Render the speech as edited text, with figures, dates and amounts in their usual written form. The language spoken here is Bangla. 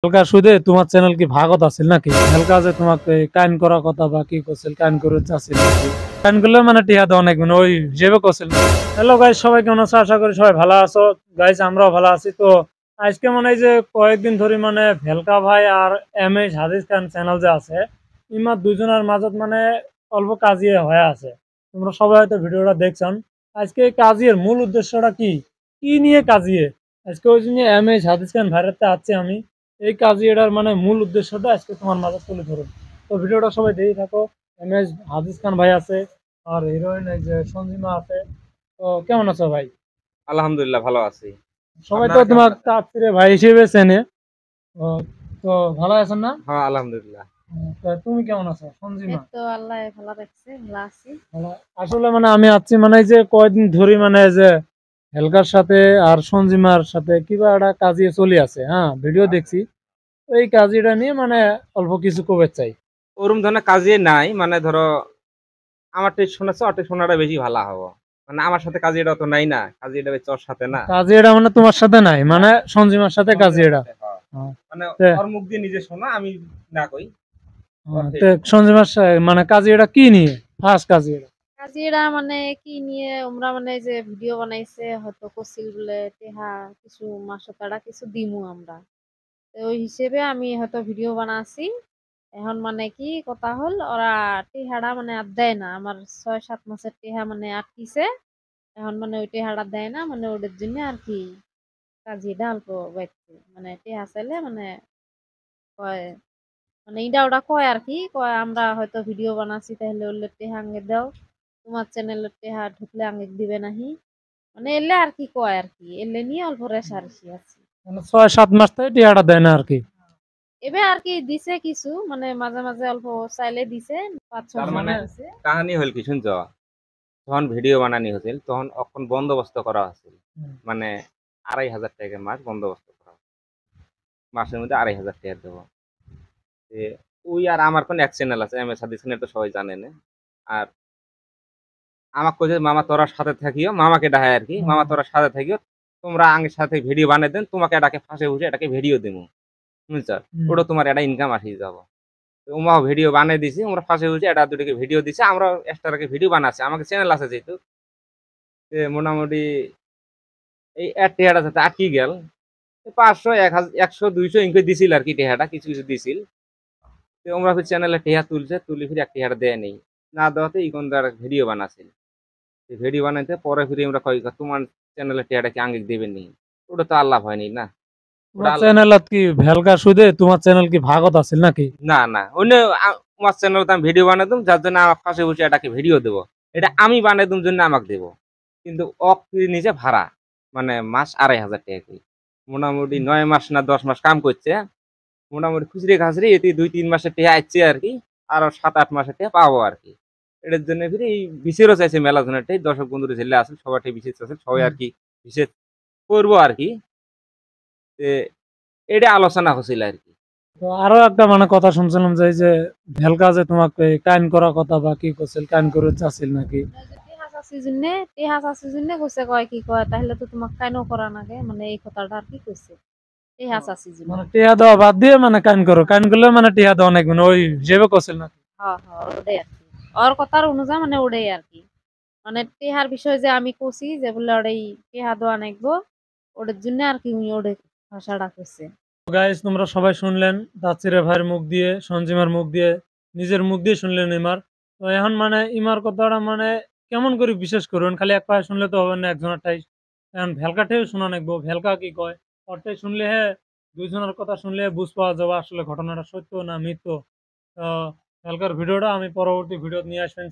হালকা সুদে তোমার চ্যানেল কি ভাগত আছিল নাকি? হালকা যে তোমাকে কাইন করার কথা বা কি করছিল কাইন করে চাচ্ছিল নাকি? কাইন করলে মানে টিহা দেওয়া অনেক মানে ওই হিসেবে করছিল। হ্যালো গাইস, সবাই কেমন আছো? আশা করি সবাই ভালো আছো। গাইস আমরাও ভালো আছি। তো আজকে মনে হয় যে কয়েকদিন ধরে মানে ভেলকা ভাই আর এম এস হাদিস খান চ্যানেল যে আছে ইমার দুজনের মাঝত মানে অল্প কাজিয়ে হয়ে আছে। তোমরা সবাই হয়তো ভিডিওটা দেখছেন। আজকে এই কাজিয়ের মূল উদ্দেশ্যটা কি? কি নিয়ে কাজিয়ে? আজকে ওই জন্য এম এস হাদিস খান ভাইরাতে আছি আমি। এই কাজই এটার মানে মূল উদ্দেশ্যটা আজকে তোমার মাঝে তুলে ধরুন। তো ভিডিওটা সবাই দেখে থাকো। এম এস হাদিস খান ভাই আছে আর হিরোইন এই যে সঞ্জিমা আছে। তো কেমন আছো ভাই? আলহামদুলিল্লাহ ভালো আছি। সবাই তো আপনারা কেমন তোমার আছেন? কাছের ভাই হিসেবে চেনে। ও, তো ভালো আছেন না? হ্যাঁ, আলহামদুলিল্লাহ। তো তুমি কেমন আছো এই সঞ্জিমা? তো আল্লাহ ভালো রাখছে, ভালো আছি। ভালো। আসলে মানে আমি আছি মানে এই যে কয়দিন ধরে মানে এই যে হেলকার সাথে আর সঞ্জিমার সাথে কিবা একটা কাজিয়ে চলে আছে, হ্যাঁ ভিডিও দেখছি। তো এই কাজিটা নিয়ে মানে অল্প কিছু কবে চাই। ওরম ধরনের কাজে নাই, মানে ধরো আমার টেস্ট শোনাচ্ছে ওর টেস্ট শোনাটা বেশি ভালো হবো। মানে আমার সাথে কাজে এটা অত নাই না, কাজে এটা বেশ ওর সাথে না। কাজী এটা মানে তোমার সাথে নাই মানে সঞ্জিমার সাথে কাজী সঞ্জয়ের এটা। সাথে, হ্যাঁ। হ্যাঁ। মানে তে- ওর মুখ দিয়ে নিজে শোনা, আমি না কই। ওর তে টেস্ট শোনা। সঞ্জিমার মানে কাজী এটা কি নিয়ে ফার্স্ট কাজী এটা? কাজিরা মানে কি নিয়ে ওমরা মানে যে ভিডিও বানাইছে হয়তো কছিল বলে টেহা কিছু মাসো তারা কিছু দিমু আমরা। তো ওই হিসেবে আমি হয়তো ভিডিও বানাছি। এখন মানে কি কথা হল ওরা টেহারা মানে আর দেয় না, আমার 6-7 মাসের টেহা মানে আটকিছে। এখন মানে ওই টেহারা দেয় না, মানে ওদের জন্য আর কি কাজিটা অল্প বাইতে মানে টেহা চাইলে মানে কয়, মানে ইডা ওটা কয় আর কি কয় আমরা হয়তো ভিডিও বানাচ্ছি তাহলে ওর টেহা আঙ্গে দাও, তোমার চ্যানেলের টেহা ঢুকলে আঙ্গে দিবে নাহি, মানে এলে আর কি কয় আর কি এলে নিয়ে অল্প রেশারেশি আছে। মানে 6-7 মাস থেকে টিয়াটা দেয় না আর কি। এবার আর কি দিছে কিছু মানে মাঝে মাঝে অল্প চাইলে দিছে, পাঁচ ছয় তার মাস মানে মানে দিছে। কাহিনী হল কি শুনছ? তখন ভিডিও বানানি হয়েছিল, তখন অখন বন্দোবস্ত করা হয়েছিল। হুম, মানে 2,500 টাকা মাস বন্দোবস্ত করা হয়েছিল। মাসের মধ্যে 2,500 টাকা দেবো। যে ওই আর আমার কোন এক চ্যানেল আছে এম এস হাদিস খানের, তো সবাই জানেন। আর আমাকে কইছে মামা তোরা সাথে থাকিও, মামাকে ডাহায় আর কি, মামা হুম, তোরা সাথে থাকিও, তোমরা আঙ্গের সাথে ভিডিও বানিয়ে দেন, তোমাকে এটাকে ফাঁসে বসে এটাকে ভিডিও দেবো, বুঝছো? হুম। ওটা তোমার একটা ইনকাম আসি যাবো। তো ওমাও ভিডিও বানিয়ে দিছি, আমরা ফাঁসে বসে এটা দুটোকে ভিডিও দিছি, আমরা এক্সট্রা ভিডিও বানাচ্ছি, আমাকে চ্যানেল আছে যেহেতু। মোটামুটি এই এক টেহাটা সাথে আটকি গেল। 500 1000 100 200 ইনকে দিছিল আর কি, টেহাটা কিছু কিছু দিছিল। তো আমরা ফির চ্যানেলে টেহা তুলছে, তুলি ফির এক টেহাটা দেয় নেই, না দেওয়াতে ইকনদার ভিডিও বানাছিল। ভিডিও বানাইতে পরে ফিরে আমরা কই তোমার চ্যানেলে টেহাটা কি আঙ্গিক দেবেন নি? ওটা তো আল্লাহ হয়নি না। ওটা তোমার আল্লাহ চ্যানেলত কি ভেলকা সুদে তোমার চ্যানেল কি ভাগত আছিল নাকি? না, না। অন্য আমার চ্যানেলে আমি ভিডিও বানাই দিম, যার জন্য আমার পাশে বসে এটাকে ভিডিও দেবো। এটা আমি বানাই দিম জন্য আমাকে দেবো। কিন্তু অক ফিরে নিজে ভাড়া। মানে মাস 2,500 টাকা করে। মোটামুটি 9 মাস না 10 মাস কাম করছে। মোটামুটি খুচরে খাচরে এতে 2-3 মাসের টেহা আসছে আর কি। আরো 7-8 মাসের টেহা পাবো আর কি। এটার জন্য ফিরে এই বিশেরও চাইছে মেলা জনের টেই, দর্শক বন্ধুরা ছেলে আছে সবাই বিশেষ আছে, সবাই হুম। আর কি বিশেষ করবো আর কি। তে এটা আলোচনা হচ্ছিল আর কি। তো আরো একটা মানে কথা শুনছিলাম যে এই যে ভেলকা যে তোমাকে কাইন করার কথা বা কি করছিল কাইন করে চাচ্ছিল নাকি? মানে যে টেহা চাষির জন্য কইছে কয় কি কয় তাহলে তো তোমাকে কাইনো করা নাগে, মানে এই কথাটা আর কি কইছে টেহা চাষির জন্য। মানে টিয়া দেওয়া বাদ দিয়ে মানে কাইন করো, কাইন করলে মানে টিয়া দেওয়া অনেক মানে ওই হিসেবে করছিল নাকি? হ্যাঁ হ্যাঁ ওটাই আর কি, ওর কথার অনুযায়ী মানে ওটাই আর কি, মানে টেহার বিষয় যে আমি কইছি যে বলে ওটাই টেহা দেওয়া নাকবো, ওটার জন্য আর কি উনি ওটা ভাষাটা কইছে। গাইস তোমরা সবাই শুনলেন দাচিরে ভাইয়ের মুখ দিয়ে, সঞ্জিমার মুখ দিয়ে, নিজের মুখ দিয়ে শুনলেন ইমার। তো এখন মানে ইমার কথাটা মানে কেমন করে বিশেষ করুন, খালি এক পায়ে শুনলে তো হবে না, একজনেরটাই এখন ভেলকাটাই শোনা নাকবো। ভেলকা কি কয় ওরটাই শুনলে হ্যাঁ, দুইজনের কথা শুনলে বুঝ পাওয়া যাবে আসলে ঘটনাটা সত্য না মিথ্য। তো ভেলকার ভিডিওটা আমি পরবর্তী ভিডিও নিয়ে আসবেন।